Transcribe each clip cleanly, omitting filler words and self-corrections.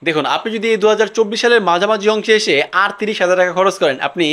দেখুন, আপনি যদি এই ২০২৪ সালের মাঝামাঝি অংশে এসে আর ৩০,০০০ টাকা খরচ করেন, আপনি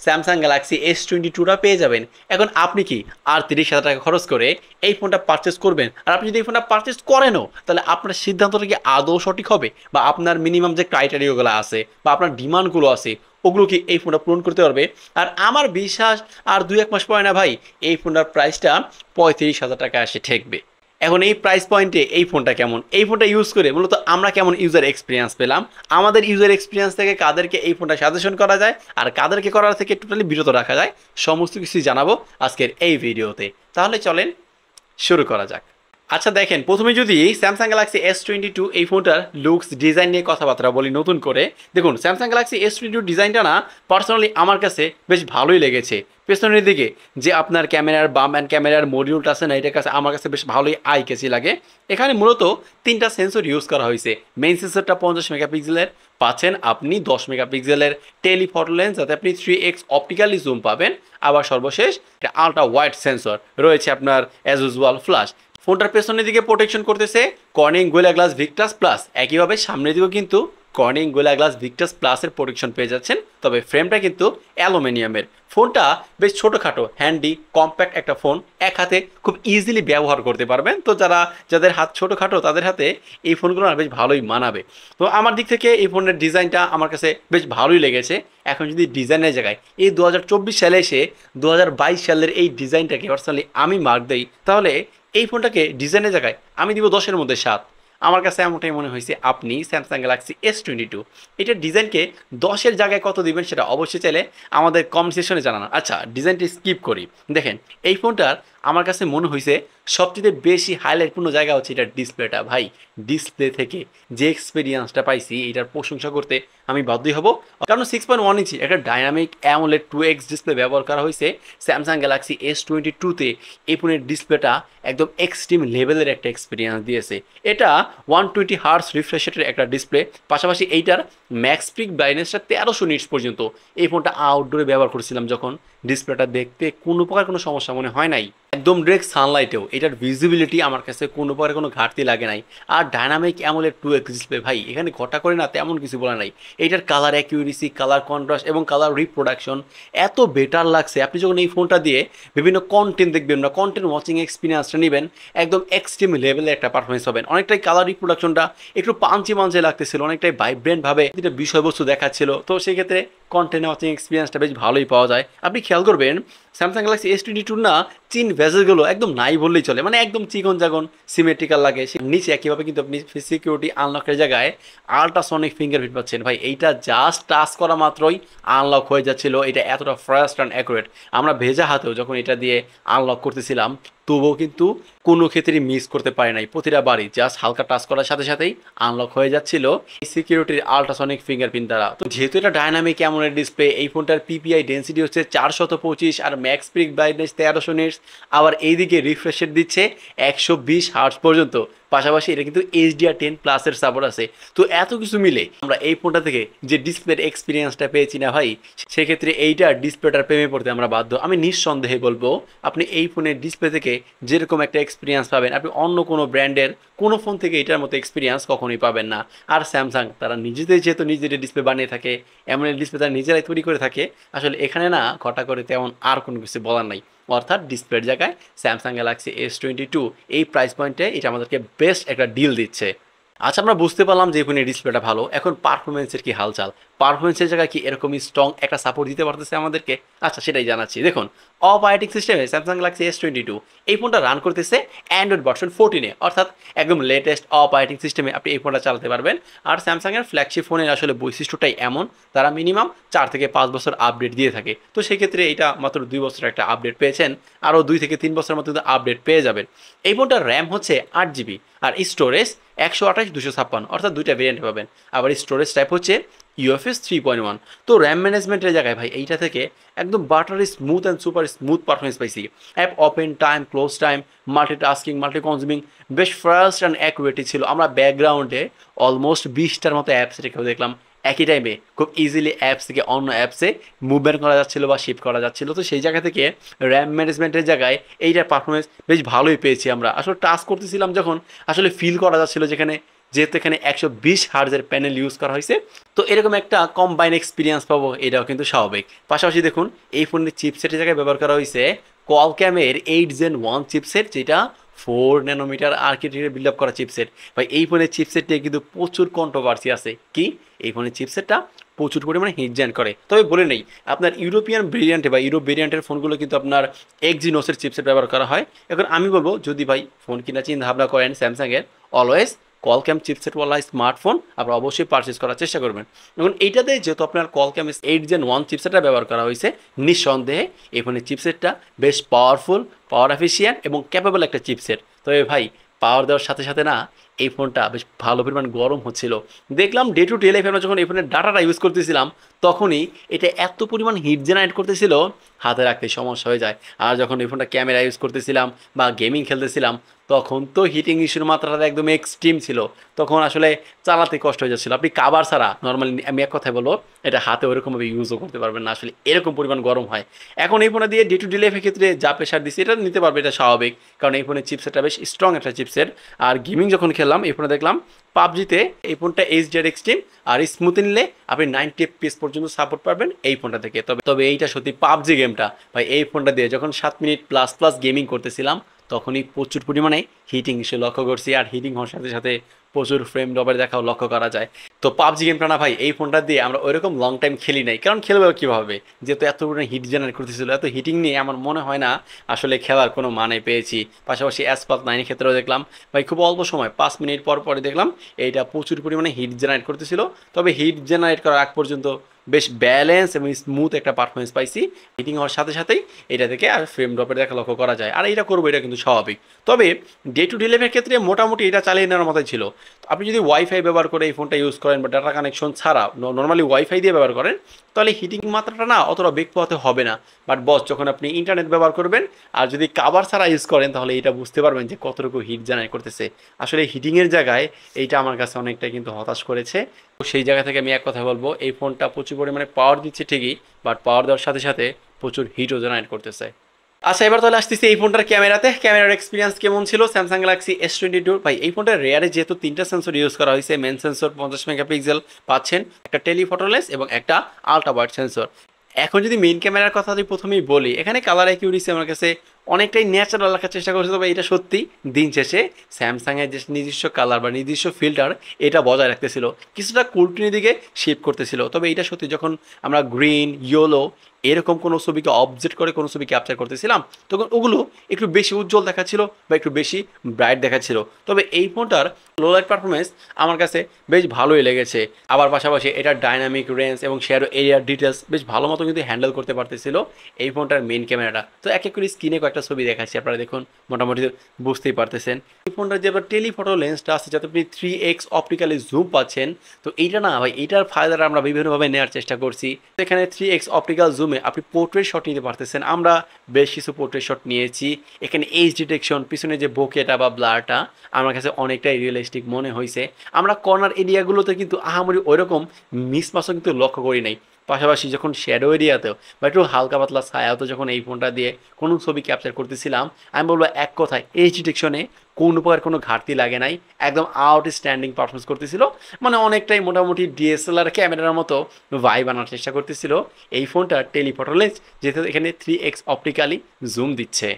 স্যামসাং গ্যালাক্সি S22টা পেয়ে যাবেন। এখন আপনি কি আর ৩০,০০০ টাকা খরচ করে এই ফোনটা পারচেজ করবেন? আর আপনি যদি এই ফোনটা পারচেজ করেনও, তাহলে আপনার সিদ্ধান্তটা কি আদৌ সঠিক হবে? বা আপনার মিনিমাম যে ক্রাইটেরিয়াগুলো আছে বা আপনার ডিমান্ডগুলো আছে, ওগুলো কি এই ফোনটা পূরণ করতে পারবে? আর আমার বিশ্বাস আর ২-১ মাস পরে না ভাই, এই ফোনটার প্রাইসটা ৩৫,০০০ টাকা এসে ঠেকবে। এখন এই প্রাইস পয়েন্টে এই ফোনটা কেমন, এই ফোনটা ইউজ করে মূলত আমরা কেমন ইউজার এক্সপিরিয়েন্স পেলাম, আমাদের ইউজার এক্সপিরিয়েন্স থেকে কাদেরকে এই ফোনটা সাজেশন করা যায় আর কাদেরকে করার থেকে টোটালি বিরত রাখা যায়, সমস্ত কিছুই জানাবো আজকের এই ভিডিওতে। তাহলে চলেন শুরু করা যাক। আচ্ছা দেখেন, প্রথমে যদি স্যামসাং গ্যালাক্সি S22 এই ফোনটার লুকস ডিজাইন নিয়ে কথাবার্তা বলি নতুন করে। দেখুন, স্যামসাং গ্যালাক্সি S22 ডিজাইনটা না পার্সোনালি আমার কাছে বেশ ভালোই লেগেছে। পেছনের দিকে যে আপনার ক্যামেরার বাম অ্যান্ড ক্যামেরার মডিউলটা আছে না, এটার কাছে আমার কাছে বেশ ভালোই আই কেসি লাগে। এখানে মূলত 3টা সেন্সর ইউজ করা হয়েছে। মেইন সেন্সরটা 50 মেগাপিক্সেলের, পাচ্ছেন আপনি 10 মেগাপিক্সেলের টেলিফটো লেন্স, যাতে আপনি 3x অপটিক্যালি জুম পাবেন। আবার সর্বশেষ আলট্রা ওয়াইড সেন্সর রয়েছে আপনার অ্যাজ ইউজুয়াল ফ্ল্যাশ। ফোনটার পেছনের দিকে প্রোটেকশন করতেছে Corning gorilla glass Victus plus, একইভাবে সামনের দিকেও কিন্তু কর্নিং গোরিলা গ্লাস ভিক্টাস প্লাসের প্রোটেকশন পেয়ে যাচ্ছেন। তবে ফ্রেমটা কিন্তু অ্যালুমিনিয়ামের। ফোনটা বেশ ছোটোখাটো, হ্যান্ডি, কম্প্যাক্ট একটা ফোন, এক হাতে খুব ইজিলি ব্যবহার করতে পারবেন। তো যাদের হাত ছোটোখাটো তাদের হাতে এই ফোনগুলো বেশ ভালোই মানাবে। তো আমার দিক থেকে এই ফোনের ডিজাইনটা আমার কাছে বেশ ভালোই লেগেছে। এখন যদি ডিজাইনের জায়গায় এই ২০২৪ সালে এসে ২০২২ সালের এই ডিজাইনটাকে পার্সোনালি আমি মার্ক দেই, তাহলে এই ফোনটাকে ডিজাইনের জায়গায় আমি দিব 10-এর মধ্যে 7। আমার কাছে এমনটাই মনে হয়েছে। আপনি স্যামসাং গ্যালাক্সি S22 এটার ডিজাইনকে 10-এর জায়গায় কত দিবেন সেটা অবশ্যই চাইলে আমাদের কমেন্ট সেকশনে জানানো। আচ্ছা, ডিজাইনটি স্কিপ করি। দেখেন, এই ফোনটার আমার কাছে মনে হয়েছে সবচেয়ে বেশি হাইলাইটপূর্ণ জায়গা হচ্ছে এটার ডিসপ্লেটা। ভাই, ডিসপ্লে থেকে যে এক্সপিরিয়েন্সটা পাইছি এটার প্রশংসা করতে আমি বাধ্যই হব। কারণ 6.1 ইঞ্চি একটা ডাইনামিক অ্যামোলেড 2x ডিসপ্লে ব্যবহার করা হয়েছে স্যামসাং গ্যালাক্সি S22তে। এই ফোনের ডিসপ্লেটা একদম এক্সট্রিম লেভেলের একটা এক্সপিরিয়েন্স দিয়েছে। এটা 120 হার্স রিফ্রেশ রেটের একটা ডিসপ্লে, পাশাপাশি এইটার ম্যাক্স পিক ব্রাইটনেসটা 1300 নিটস পর্যন্ত। এই ফোনটা আউটডোরে ব্যবহার করেছিলাম যখন, ডিসপ্লেটা দেখতে কোনো প্রকার কোনো সমস্যা মনে হয় নাই। একদম ডিরেক্ট সানলাইটেও এটার ভিজিবিলিটি আমার কাছে কোনো প্রকার কোনো ঘাটতি লাগে নাই। আর ডাইনামিক অ্যামোলেড 2x ডিসপ্লে, ভাই এখানে ঘটা করে না তেমন কিছু বলা নাই। এটার কালার অ্যাকিউরেসি, কালার কন্ট্রাস্ট এবং কালার রিপ্রোডাকশন এত বেটার লাগছে। আপনি যখন এই ফোনটা দিয়ে বিভিন্ন কন্টেন্ট দেখবেন বা কন্টেন্ট ওয়াচিং এক্সপিরিয়েন্সটা নেবেন, একদম এক্সট্রিম লেভেলের একটা পারফরমেন্স হবেন। অনেকটাই কালার রিপ্রোডাকশনটা একটু পাঞ্চি মাঞ্চে লাগতেছিল, অনেকটাই ভাইব্রেন্টভাবে এটা বিষয়বস্তু দেখাচ্ছিল। তো সেক্ষেত্রে কন্টেন্ট ওয়াচিং এক্সপিরিয়েন্সটা বেশ ভালোই পাওয়া যায়। আপনি খেয়াল করবেন স্যামসাং গ্যালাক্সি S22 না চিন ভেজেলগুলো একদম নাই বললেই চলে, মানে একদম চিকন জাগন সিমেট্রিক্যাল লাগে। নিচে একইভাবে কিন্তু আপনি সিকিউরিটি আনলকের জায়গায় আল্ট্রাসনিক ফিঙ্গারপ্রিন্ট পাচ্ছেন। ভাই এইটা জাস্ট টাচ করা মাত্রই আনলক হয়ে যাচ্ছিল। এটা এতটা ফাস্ট অ্যান্ড অ্যাকুরেট, আমরা ভেজা হাতেও যখন এটা দিয়ে আনলক করতেছিলাম তবুও কিন্তু কোনো ক্ষেত্রেই মিস করতে পারে নাই। প্রতিটা বাড়ি জাস্ট হালকা টাচ করার সাথে সাথেই আনলক হয়ে যাচ্ছিল এই সিকিউরিটির আল্ট্রাসনিক ফিঙ্গারপ্রিন্ট দ্বারা। তো যেহেতু এটা ডাইনামিক অ্যামোলেড ডিসপ্লে, এই ফোনটার পিপিআই ডেন্সিটি হচ্ছে 425 আর ম্যাক্স পিক ব্রাইটনেস 1300 নিটস। আবার এইদিকে রিফ্রেশ রেট দিচ্ছে 120 হার্টজ পর্যন্ত। পাশাপাশি এটা কিন্তু HDR10 প্লাসের সাপোর্ট আছে। তো এত কিছু মিলে আমরা এই ফোনটা থেকে যে ডিসপ্লের এক্সপিরিয়েন্সটা পেয়েছি না ভাই, সেক্ষেত্রে এইটার ডিসপ্লেটার প্রেমে পড়তে আমরা বাধ্য। আমি নিঃসন্দেহে বলবো আপনি এই ফোনের ডিসপ্লে থেকে যেরকম একটা এক্সপিরিয়েন্স পাবেন, আপনি অন্য কোনো ব্র্যান্ডের কোনো ফোন থেকে এটার মতো এক্সপিরিয়েন্স কখনোই পাবেন না। আর স্যামসাং তারা নিজেদের যেহেতু নিজেদের ডিসপ্লে বানিয়ে থাকে, এমন ডিসপ্লে তারা নিজেরাই তৈরি করে থাকে, আসলে এখানে না ঘটা করে তেমন আর কোনো কিছু বলার নাই। অর্থাৎ ডিসপ্লের জায়গায় স্যামসাং গ্যালাক্সি S22 এই প্রাইস পয়েন্টে এটা আমাদেরকে বেস্ট একটা ডিল দিচ্ছে। আচ্ছা, আমরা বুঝতে পারলাম যে ফোনের ডিসপ্লেটা ভালো। এখন পারফরমেন্সের কি হালচাল, পারফরমেন্সের জায়গায় কি এরকমই স্ট্রং একটা সাপোর্ট দিতে পারতেছে আমাদেরকে? আচ্ছা, সেটাই জানাচ্ছি। দেখুন, অপারেটিং সিস্টেমে স্যামসাং গ্যালাক্সি S22 এই ফোনটা রান করতেছে অ্যান্ড্রয়েড ভার্সন 14-এ, অর্থাৎ একদম লেটেস্ট অপারেটিং সিস্টেমে আপনি এই ফোনটা চালাতে পারবেন। আর স্যামসাংয়ের ফ্ল্যাগশিপ ফোনের আসলে বৈশিষ্ট্যটাই এমন, তারা মিনিমাম 4 থেকে 5 বছর আপডেট দিয়ে থাকে। তো সেক্ষেত্রে এটা মাত্র 2 বছর একটা আপডেট পেয়েছেন, আরও 2 থেকে 3 বছরের মতো আপডেট পেয়ে যাবেন। এই ফোনটার র্যাম হচ্ছে 8 GB আর স্টোরেজ 128/256, অর্থাৎ দুইটা ভেরিয়েন্ট পাবেন। আবার স্টোরেজ টাইপ হচ্ছে UFS 3.1। তো র্যাম ম্যানেজমেন্টের জায়গায় ভাই এইটা থেকে একদম buttery smooth and super smooth performance পাইছি। App open time, close time, multitasking, multi consuming বেশ ফাস্ট অ্যান্ড অ্যাকুরেটই ছিল। আমরা ব্যাকগ্রাউন্ডে অলমোস্ট 20টার মতো অ্যাপস রেখেও দেখলাম একই টাইমে খুব ইজিলি অ্যাপস থেকে অন্য অ্যাপসে মুভমেন্ট করা যাচ্ছিলো বা শিফট করা যাচ্ছিলো। তো সেই জায়গা থেকে র্যাম ম্যানেজমেন্টের জায়গায় এইটার পারফরমেন্স বেশ ভালোই পেয়েছি আমরা। আসলে টাচ করতেছিলাম যখন আসলে ফিল করা যাচ্ছিলো যেখানে যেহেতু এখানে 120 হার্জের প্যানেল ইউজ করা হয়েছে, তো এরকম একটা কম্বাইন এক্সপিরিয়েন্স পাবো, এটাও কিন্তু স্বাভাবিক। পাশাপাশি দেখুন এই ফোনের চিপসেটের জায়গায় ব্যবহার করা হয়েছে কোয়ালকমের 8 Gen 1 চিপসেট, যেটা 4 ন্যানোমিটার আর্কিটেকচারে বিল্ড আপ করা চিপসেট। ভাই এই ফোনের চিপসেটটা কিন্তু প্রচুর কন্ট্রোভার্সি আছে, কি এই ফোনের চিপসেটটা প্রচুর পরিমাণে হিট জেন করে। তবে বলে নেই, আপনার ইউরোপিয়ান ভেরিয়েন্টে বা ইউরোপ ভেরিয়েন্টের ফোনগুলো কিন্তু আপনার এক্সিনোসের চিপসেট ব্যবহার করা হয়। এখন আমি বলবো যদি ভাই ফোন কিনা চিন্তা ভাবনা করেন স্যামসাংয়ের, অলওয়েজ কলক্যাম চিপসেটওয়ালা স্মার্টফোন আপনারা অবশ্যই পারচেস করার চেষ্টা করবেন। এখন এইটাতে যেহেতু আপনার কলক্যাম 8 Gen 1 চিপসেটটা ব্যবহার করা হয়েছে, নিঃসন্দেহে এই ফোনের চিপসেটটা বেশ পাওয়ারফুল, পাওয়ার এফিসিয়েন্ট এবং ক্যাপেবল একটা চিপসেট। তবে ভাই পাওয়ার দেওয়ার সাথে সাথে না এই ফোনটা বেশ ভালো পরিমাণ গরম হচ্ছিল। দেখলাম ডে টু ডে লাইফে আমরা যখন এই ফোনের ডাটাটা ইউজ করতেছিলাম, তখনই এটা এত পরিমাণ হিট জেনারেট করতেছিল, হাতে রাখতে সমস্যা হয়ে যায়। আর যখন এই ফোনটা ক্যামেরা ইউজ করতেছিলাম বা গেমিং খেলতেছিলাম, তখন তো হিটিং ইস্যুর মাত্রাটা একদম এক্সট্রিম ছিল, তখন আসলে চালাতে কষ্ট হয়ে যাচ্ছিলো। আপনি কাবার ছাড়া নর্মালি, আমি এক কথায় বলবো, এটা হাতে ওরকমভাবে ইউজও করতে পারবেন না, আসলে এরকম পরিমাণ গরম হয়। এখন এই ফোনে দিয়ে ডে টু ডে লাইফের ক্ষেত্রে যা প্রেশার দিচ্ছে এটা নিতে পারবে, এটা স্বাভাবিক, কারণ এই ফোনের চিপসেটটা বেশ স্ট্রং একটা চিপসেট। আর গেমিং যখন খেললাম এই ফোনে দেখলাম পাবজিতে এই ফোনটা HDR এক্সট্রিম আর স্মুথ নিলে আপনি 90 FPS পর্যন্ত সাপোর্ট পাবেন এই ফোনটা থেকে। তবে তবে এইটা সত্যি পাবজি গেমটা ভাই এই ফোনটা দিয়ে যখন 7 মিনিট প্লাস প্লাস গেমিং করতেছিলাম, তখনই প্রচুর পরিমাণে হিটিং ইস্যু লক্ষ্য করছি, আর হিটিং হওয়ার সাথে সাথে প্রচুর ফ্রেম ড্রপের দেখাও লক্ষ্য করা যায়। তো পাবজি গেমটা না ভাই এই ফোনটা দিয়ে আমরা ওইরকম লং টাইম খেলি নাই, কারণ খেলবে কীভাবে, যেহেতু এত পরিমাণে হিট জেনারেট করতেছিল, এত হিটিং নিয়ে আমার মনে হয় না আসলে খেলার কোনো মানে পেয়েছি। পাশাপাশি অ্যাসপাল্ট 9 ক্ষেত্রেও দেখলাম ভাই খুব অল্প সময় 5 মিনিট পর পরে দেখলাম এইটা প্রচুর পরিমাণে হিট জেনারেট করতেছিল। তবে হিট জেনারেট করার আগ পর্যন্ত বেশ ব্যালেন্স এবং স্মুথ একটা পারফরমেন্স পাইছি। হিটিং হওয়ার সাথে সাথেই এটা থেকে আর ফ্রেম ড্রপের দেখা লক্ষ্য করা যায়, আর এটা করবো, এটা কিন্তু স্বাভাবিক। তবে ডে টু ডে লাইফের ক্ষেত্রে মোটামুটি এটা চালিয়ে নেওয়ার মতোই ছিল। আপনি যদি ওয়াইফাই ব্যবহার করে এই ফোনটা ইউজ করেন বা ডাটা কানেকশন ছাড়া নর্মালি ওয়াইফাই দিয়ে ব্যবহার করেন, তাহলে হিটিং মাত্রাটা না অতটা বেগ পোহাতে হবে না। বাট বস যখন আপনি ইন্টারনেট ব্যবহার করবেন আর যদি কাভার ছাড়া ইউজ করেন, তাহলে এটা বুঝতে পারবেন যে কতটুকু হিট জেনারেট করতেছে। আসলে হিটিংয়ের জায়গায় এইটা আমার কাছে অনেকটাই কিন্তু হতাশ করেছে। তো সেই জায়গা থেকে আমি এক কথা বলবো, এই ফোনটা প্রচুর পরিমাণে পাওয়ার দিচ্ছে ঠিকই, বাট পাওয়ার দেওয়ার সাথে সাথে প্রচুর হিটও জেনারেট করতেছে। আচ্ছা এবার তাহলে আসতেছি এই ফোনটার ক্যামেরাতে। ক্যামেরার এক্সপিরিয়েন্স কেমন ছিল স্যামসাং গ্যালাক্সি S22? ভাই এই ফোনটার রেয়ারে যেহেতু 3টা সেন্সর ইউজ করা হয়েছে, মেন সেন্সর 50 মেগাপিক্সেল পাচ্ছেন, একটা টেলিফটো লেন্স এবং একটা আলট্রা ওয়াইড সেন্সর। এখন যদি মেইন ক্যামেরার কথা যদি প্রথমেই বলি, এখানে কালার অ্যাকিউরেসি আমার কাছে অনেকটাই ন্যাচারাল রাখার চেষ্টা করছে। তবে এটা সত্যি দিন শেষে স্যামসাংয়ের যে নিজস্ব কালার বা নিজস্ব ফিল্টার, এটা বজায় রাখতেছিল, কিছুটা কুলটিনের দিকে শিফট করতেছিল। তবে এটা সত্যি যখন আমরা গ্রিন, ইয়েলো এরকম কোনো ছবিকে অবজেক্ট করে কোনো ছবি ক্যাপচার করতেছিলাম, তখন ওগুলো একটু বেশি উজ্জ্বল দেখাচ্ছিল বা একটু বেশি ব্রাইট দেখাচ্ছিল। তবে এই ফোনটার লো লাইট পারফরমেন্স আমার কাছে বেশ ভালোই লেগেছে। আবার পাশাপাশি এটার ডাইনামিক রেঞ্জ এবং শ্যাডো এরিয়ার ডিটেলস বেশ ভালো মতো কিন্তু হ্যান্ডেল করতে পারতেছিল এই ফোনটার মেইন ক্যামেরাটা। তো এক এক করে স্ক্রিনে কয়েকটা ছবি দেখাচ্ছি, আপনারা দেখুন, মোটামুটি বুঝতেই পারতেছেন। এই ফোনটার যে আপনার টেলিফটো লেন্সটা আছে, যাতে আপনি 3x অপটিক্যালি জুম পাচ্ছেন, তো এইটা না ভাই এইটার ফায়দাটা আমরা বিভিন্নভাবে নেওয়ার চেষ্টা করছি। এখানে 3x অপটিক্যাল জুমে আপনি পোর্ট্রেট শট নিতে পারতেছেন, আমরা বেশ কিছু পোর্ট্রেট শট নিয়েছি। এখানে এজ ডিটেকশন, পিছনে যে বোকেটা বা ব্লারটা আমার কাছে অনেকটাই রিয়েলিস্টিক মনে হয়েছে। আমরা কর্নার এরিয়াগুলোতে কিন্তু আহামরি ওইরকম মিসমাসও কিন্তু লক্ষ্য করি নাই। পাশাপাশি যখন শ্যাডো এরিয়াতেও বা একটু হালকা পাতলা ছায়াতেও যখন এই ফোনটা দিয়ে কোনো ছবি ক্যাপচার করতেছিলাম, আমি বলবো এক কথায় এজ ডিটেকশনে কোন প্রকার কোনো ঘাটতি লাগে নাই, একদম আউটস্ট্যান্ডিং পারফরমেন্স করতেছিল। মানে অনেকটাই মোটামুটি DSLR ক্যামেরার মতো ভাইব আনার চেষ্টা করতেছিল এই ফোনটা টেলিফটো লেন্স, যেহেতু এখানে 3x অপটিক্যালি জুম দিচ্ছে।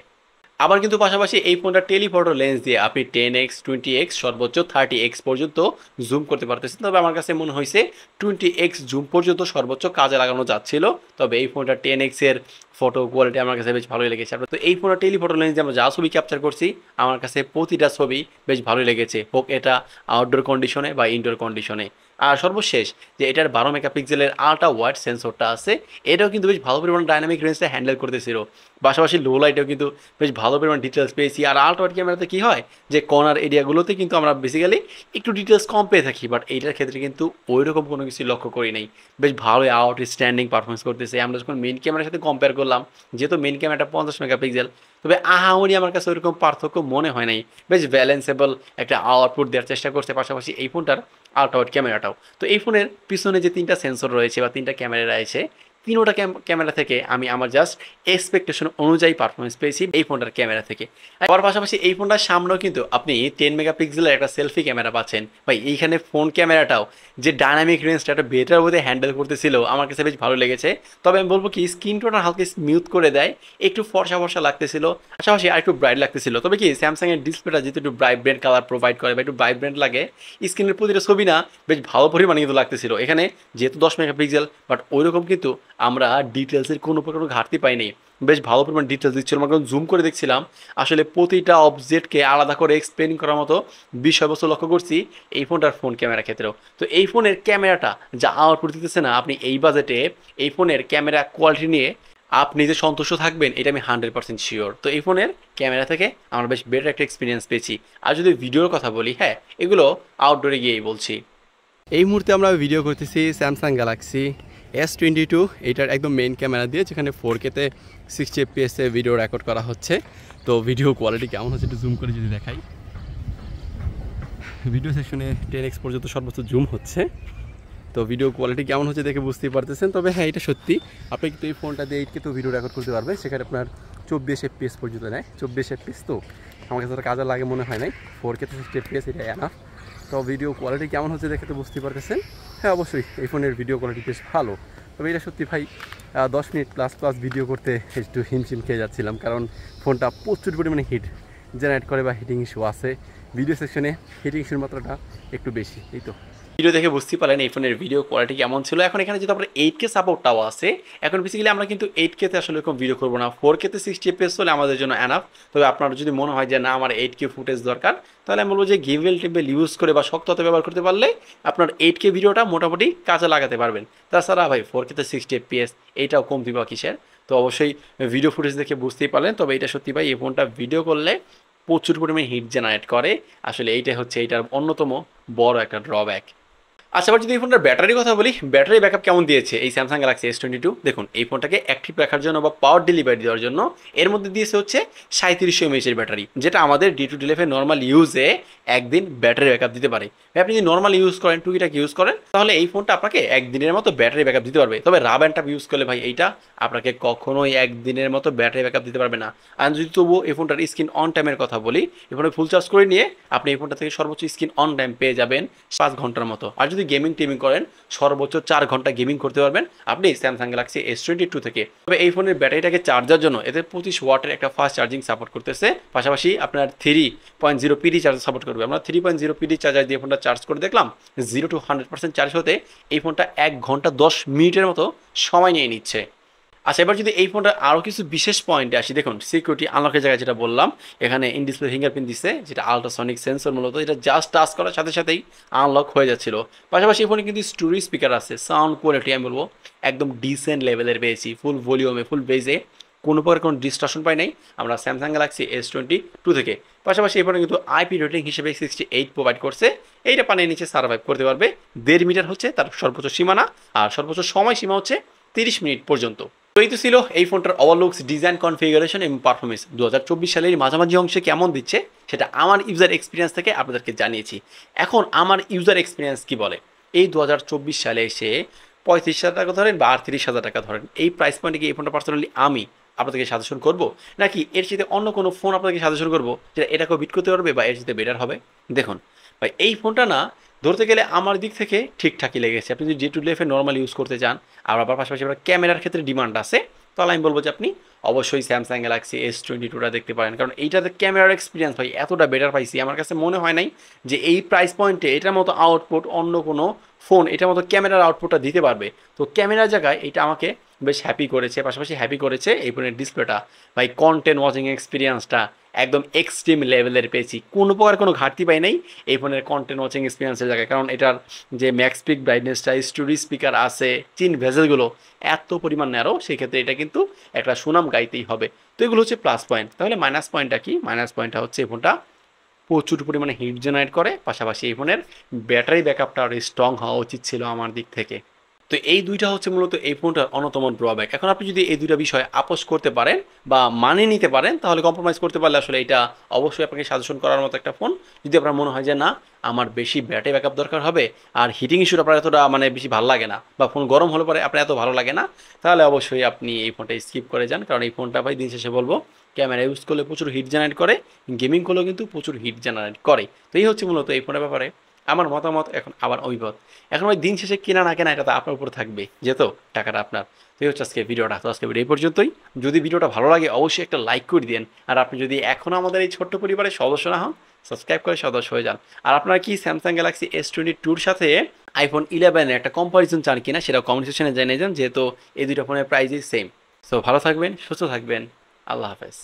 আবার কিন্তু পাশাপাশি এই ফোনটা টেলিফটো লেন্স দিয়ে আপনি 10x, 20x, সর্বোচ্চ 30x পর্যন্ত জুম করতে পারতেছেন। তবে আমার কাছে মনে হয়েছে 20x জুম পর্যন্ত সর্বোচ্চ কাজে লাগানো যাচ্ছিল। তবে এই ফোনটা 10x এর ফটো কোয়ালিটি আমার কাছে বেশ ভালোই লেগেছে। তো এই ফোনটা টেলিফটো লেন্স দিয়ে আমরা যা ছবি ক্যাপচার করছি, আমার কাছে প্রতিটা ছবি বেশ ভালোই লেগেছে, হোক এটা আউটডোর কন্ডিশনে বা ইনডোর কন্ডিশনে। আর সর্বশেষ যে এটার 12 মেগাপিক্সেলের আলট্রা ওয়াইড সেন্সরটা আছে, এটাও কিন্তু বেশ ভালো পরিমাণ ডাইনামিক রেঞ্জটা হ্যান্ডেল করতেছিল। পাশাপাশি লো লাইটেও কিন্তু বেশ ভালো পরিমাণ ডিটেলস পেয়েছি। আর আলট্রা ওয়াইড ক্যামেরাতে কী হয় যে কর্নার এরিয়াগুলোতে কিন্তু আমরা বেসিক্যালি একটু ডিটেলস কম পেয়ে থাকি, বাট এইটার ক্ষেত্রে কিন্তু ওই রকম কোনো কিছু লক্ষ্য করি নাই, বেশ ভালোই আউটস্ট্যান্ডিং পারফরমেন্স করতেছে। আমরা যখন মেন ক্যামেরার সাথে কম্পেয়ার করলাম, যেহেতু মেন ক্যামেরাটা 50 মেগাপিক্সেল, তবে আহামরি আমার কাছে ওইরকম পার্থক্য মনে হয় নাই, বেশ ব্যালেন্সেবল একটা আউটপুট দেওয়ার চেষ্টা করছে। পাশাপাশি এই ফোনটার আলট্রা ওয়াইড ক্যামেরাটাও, তো এই ফোনের পিছনে যে 3টা সেন্সর রয়েছে বা 3টা ক্যামেরা রয়েছে, তিনোটা ক্যামেরা থেকে আমি আমার জাস্ট এক্সপেকটেশন অনুযায়ী পারফরমেন্স পেয়েছি এই ফোনটার ক্যামেরা থেকে। আর পাশাপাশি এই ফোনটার সামনেও কিন্তু আপনি 10 মেগাপিক্সেলের একটা সেলফি ক্যামেরা পাচ্ছেন ভাই। এইখানে ফোন ক্যামেরাটাও যে ডাইনামিক রেঞ্জটা একটা বেটার ওয়েতে হ্যান্ডেল করতেছিল আমার কাছে বেশ ভালো লেগেছে। তবে আমি বলবো কি স্ক্রিন টোনটা হালকা স্মুথ করে দেয়, একটু ফর্সা ফর্সা লাগতেছিল, পাশাপাশি আর একটু ব্রাইট লাগতেছিল। তবে কি স্যামসাংয়ের ডিসপ্লেটা যেহেতু একটু ব্রাইট কালার প্রোভাইড করে বা একটু ভাইব্রেন্ট লাগে, স্ক্রিনের প্রতিটা ছবি না বেশ ভালো পরিমাণে কিন্তু লাগতেছিল। এখানে যেহেতু 10 মেগাপিক্সেল বাট ওইরকম কিন্তু আমরা ডিটেলসের কোনো প্রকার ঘাটতি পাইনি, বেশ ভালো পরিমাণ ডিটেলস দিচ্ছিল। আমরা জুম করে দেখছিলাম, আসলে প্রতিটা অবজেক্টকে আলাদা করে এক্সপ্লেন করার মতো বিষয়বস্তু লক্ষ্য করছি এই ফোনটার ফোন ক্যামেরা ক্ষেত্রেও। তো এই ফোনের ক্যামেরাটা যা আউটপুট দিতেছে না, আপনি এই বাজেটে এই ফোনের ক্যামেরা কোয়ালিটি নিয়ে আপনি যে সন্তুষ্ট থাকবেন এটা আমি 100% শিওর। তো এই ফোনের ক্যামেরা থেকে আমরা বেশ বেটার একটা এক্সপিরিয়েন্স পেয়েছি। আর যদি ভিডিওর কথা বলি, হ্যাঁ এগুলো আউটডোরে গিয়েই বলছি। এই মুহূর্তে আমরা ভিডিও করতেছি স্যামসাং গ্যালাক্সি S22, এইটার একদম মেইন ক্যামেরা দিয়ে, যেখানে 4K-তে 60 FPS-এ ভিডিও রেকর্ড করা হচ্ছে। তো ভিডিও কোয়ালিটি কেমন হচ্ছে একটু জুম করে যদি দেখাই, ভিডিও সেকশনে 10x পর্যন্ত সর্বোচ্চ জুম হচ্ছে। তো ভিডিও কোয়ালিটি কেমন হচ্ছে দেখে বুঝতেই পারতেছেন। তবে হ্যাঁ এটা সত্যি, আপনি কিন্তু এই ফোনটা দিয়ে 8K তো ভিডিও রেকর্ড করতে পারবেন, সেখানে আপনার 24 FPS পর্যন্ত নেয়। 24 FPS তো আমার কাছে কাজে লাগে মনে হয় নাই, 4K-তে 60 FPS এটা এনাফ। তো ভিডিও কোয়ালিটি কেমন হচ্ছে দেখে তো বুঝতেই পারতেছেন। হ্যাঁ অবশ্যই এই ফোনের ভিডিও কোয়ালিটি বেশ ভালো। তবে এটা সত্যি ভাই 10 মিনিট প্লাস ভিডিও করতে একটু হিমশিম খেয়ে যাচ্ছিলাম, কারণ ফোনটা প্রচুর পরিমাণে হিট জেনারেট করে বা হিটিং ইস্যু আছে। ভিডিও সেকশনে হিটিং ইস্যুর মাত্রাটা একটু বেশি। এই তো ভিডিও দেখে বুঝতেই পারলেন এই ফোনের ভিডিও কোয়ালিটি কেমন ছিল। এখন এখানে যেহেতু আমরা 8K সাপোর্টটাও আছে, এখন বেসিক্যালি আমরা কিন্তু 8K-তে আসলে এরকম ভিডিও করবো না, 4K-তে 60 FPS হলে আমাদের জন্য এনাফ। তবে আপনার যদি মনে হয় যে না আমার 8K ফুটেজ দরকার, তাহলে আমি বলবো যে গিম্বল টিম্বল ইউজ করে বা শক্ত হাতে ব্যবহার করতে পারলে আপনার 8K ভিডিওটা মোটামুটি কাজে লাগাতে পারবেন। তাছাড়া ভাই 4K-তে 60 FPS এইটাও কমতি বা কিসের। তো অবশ্যই ভিডিও ফুটেজ দেখে বুঝতেই পারলেন। তবে এটা সত্যি ভাই এই ফোনটা ভিডিও করলে প্রচুর পরিমাণে হিট জেনারেট করে, আসলে এইটাই হচ্ছে এইটার অন্যতম বড় একটা ড্রব্যাক। আচ্ছা, এবার যদি এই ফোনটার ব্যাটারির কথা বলি, ব্যাটারি ব্যাকআপ কেমন দিয়েছে এই স্যামসাং গ্যালাক্সি S22? দেখুন এই ফোনটাকে অ্যাক্টিভ রাখার জন্য বা পাওয়ার ডেলিভারি দেওয়ার জন্য এর মধ্যে দিয়েছে হচ্ছে 3700 mAh ব্যাটারি, যেটা আমাদের ডে লাইফে নর্মাল ইউজে একদিন ব্যাটারি ব্যাকআপ দিতে পারে। আপনি যদি নর্মাল ইউজ করেন, টুকিটাকি ইউজ করেন, তাহলে এই ফোনটা আপনাকে একদিনের মতো ব্যাটারি ব্যাকআপ দিতে পারবে। তবে রাব অ্যান্ড টাপ ইউজ করলে ভাই এইটা আপনাকে কখনোই একদিনের মতো ব্যাটারি ব্যাকআপ দিতে পারবে না। আর যদি তবুও এই ফোনটার স্ক্রিন অন টাইমের কথা বলি, এই ফোনে ফুল চার্জ করে নিয়ে আপনি এই ফোনটা থেকে সর্বোচ্চ স্ক্রিন অন টাইম পেয়ে যাবেন 5 ঘন্টার মতো। আর যদি গেমিং করেন, সর্বোচ্চ 4 ঘন্টা গেমিং করতে পারবেন আপনি স্যামসাং গ্যালাক্সি S22 থেকে। তবে এই ফোনের ব্যাটারিটাকে চার্জার জন্য এতে 25 ওয়াটের একটা ফাস্ট চার্জিং সাপোর্ট করতেছে, পাশাপাশি আপনার 3.0 PD চার্জার সাপোর্ট করবে। আমরা 3.0 PD চার্জার দিয়ে ফোনটা চার্জ করে দেখলাম, 0 to 100% চার্জ হতে এই ফোনটা 1 ঘন্টা 10 মিনিটের মতো সময় নিয়ে নিচ্ছে। আচ্ছা, এবার যদি এই ফোনটা আরও কিছু বিশেষ পয়েন্টে আসি, দেখুন সিকিউরিটি আনলকের জায়গায় যেটা বললাম, এখানে ইন ডিসপ্লে ফিঙ্গারপ্রিন্ট দিচ্ছে, যেটা আলট্রাসনিক সেন্সর, মূলত এটা জাস্ট টাচ করার সাথে সাথেই আনলক হয়ে যাচ্ছিল। পাশাপাশি এই ফোনে কিন্তু স্টোরি স্পিকার আছে, সাউন্ড কোয়ালিটি আমি বলবো একদম ডিসেন্ট লেভেলের পেয়েছি, ফুল ভলিউমে ফুল বেজে, কোনো প্রকার কোনো ডিস্ট্রাকশন পাই নাই আমরা স্যামসাং গ্যালাক্সি S22 থেকে। পাশাপাশি এই ফোনে কিন্তু IP রেটিং হিসেবে 68 প্রোভাইড করছে, এইটা পানির নিচে সার্ভাইভ করতে পারবে। 1.5 মিটার হচ্ছে তার সর্বোচ্চ সীমানা, আর সর্বোচ্চ সময় সীমা হচ্ছে 30 মিনিট পর্যন্ত। তো এই তো ছিল এই ফোনটার ওভারলুকস, ডিজাইন, কনফিগারেশন এবং পারফরমেন্স 2024 সালের মাঝামাঝি অংশে কেমন দিচ্ছে সেটা আমার ইউজার এক্সপিরিয়েন্স থেকে আপনাদেরকে জানিয়েছি। এখন আমার ইউজার এক্সপিরিয়েন্স কি বলে, এই 2024 সালে এসে 35,000 টাকা ধরেন বা 38,000 টাকা ধরেন, এই প্রাইস পয়েন্টে কি এই ফোনটা পার্সোনালি আমি আপনাদেরকে সাজেশন করবো, নাকি এর সাথে অন্য কোনো ফোন আপনাদেরকে সাজেশন করবো যেটা এটাকেও বিট করতে পারবে বা এর সাথে বেটার হবে? দেখুন ভাই, এই ফোনটা না ধরতে গেলে আমার দিক থেকে ঠিকঠাকই লেগেছে। আপনি যদি ডে টু লাইফে নর্মাল ইউজ করতে চান, আর আবার পাশাপাশি আপনার ক্যামেরার ক্ষেত্রে ডিমান্ড আছে, তাহলে আমি বলবো যে আপনি অবশ্যই স্যামসাং গ্যালাক্সি S22টা দেখতে পারেন। কারণ এইটাতে ক্যামেরার এক্সপিরিয়েন্স ভাই এতটা বেটার পাইছি, আমার কাছে মনে হয় নাই যে এই প্রাইস পয়েন্টে এটার মতো আউটপুট অন্য কোনো ফোন এটার মতো ক্যামেরার আউটপুটটা দিতে পারবে। তো ক্যামেরার জায়গায় এটা আমাকে বেশ হ্যাপি করেছে, পাশাপাশি হ্যাপি করেছে এই ফোনের ডিসপ্লেটা। ভাই কন্টেন্ট ওয়াচিং এক্সপিরিয়েন্সটা একদম এক্সট্রিম লেভেলের পেয়েছি, কোনো প্রকার কোনো ঘাটতি পাই নাই এই ফোনের কন্টেন্ট ওয়াচিং এক্সপিরিয়েন্সের জায়গায়। কারণ এটার যে ম্যাক্স পিক ব্রাইটনেসটা, স্টোরি স্পিকার আছে, চিন ভেজেলগুলো এত পরিমাণ ন্যারো, সেক্ষেত্রে এটা কিন্তু একটা সুনাম গাইতেই হবে। তো এগুলো হচ্ছে প্লাস পয়েন্ট। তাহলে মাইনাস পয়েন্টটা কি? মাইনাস পয়েন্টটা হচ্ছে এই ফোনটা প্রচুর পরিমাণে হিট জেনারেট করে, পাশাপাশি এই ফোনের ব্যাটারি ব্যাকআপটা আরও স্ট্রং হওয়া উচিত ছিল আমার দিক থেকে। তো এই দুইটা হচ্ছে মূলত এই ফোনটার অন্যতম ড্রব্যাক। এখন আপনি যদি এই দুইটা বিষয় আপোস করতে পারেন বা মানিয়ে নিতে পারেন, তাহলে কম্প্রোমাইজ করতে পারলে আসলে এটা অবশ্যই আপনাকে সাজেশন করার মতো একটা ফোন। যদি আপনার মনে হয় যে না, আমার বেশি ব্যাটারি ব্যাকআপ দরকার হবে আর হিটিং ইস্যুটা আপনার এতটা মানে বেশি ভালো লাগে না, বা ফোন গরম হলে পরে আপনার এত ভালো লাগে না, তাহলে অবশ্যই আপনি এই ফোনটা স্কিপ করে যান। কারণ এই ফোনটা ভাই দিন শেষে বলবো, ক্যামেরা ইউজ করলে প্রচুর হিট জেনারেট করে, গেমিং করলেও কিন্তু প্রচুর হিট জেনারেট করে। তো এই হচ্ছে মূলত এই ফোনের ব্যাপারে আমার মতামত, এখন আবার অভিমত। এখন ওই দিন শেষে কেনা না কেনা এটা তো আপনার উপর থাকবে, যেহেতু টাকাটা আপনার। তো এই হচ্ছে আজকে ভিডিওটা। তো আজকে ভিডিও এই পর্যন্তই। যদি ভিডিওটা ভালো লাগে অবশ্যই একটা লাইক করে দিন। আর আপনি যদি এখনও আমাদের এই ছোট্ট পরিবারের সদস্য না হন, সাবস্ক্রাইব করে সদস্য হয়ে যান। আর আপনারা কি স্যামসাং গ্যালাক্সি S22 সাথে আইফোন 11 একটা কম্পারিজন চান কিনা সেটা কমেন্ট সেকশনে জানিয়ে যান, যেহেতু এই দুইটা ফোনের প্রাইসই সেম। সো ভালো থাকবেন, সুস্থ থাকবেন, আল্লাহ হাফেজ।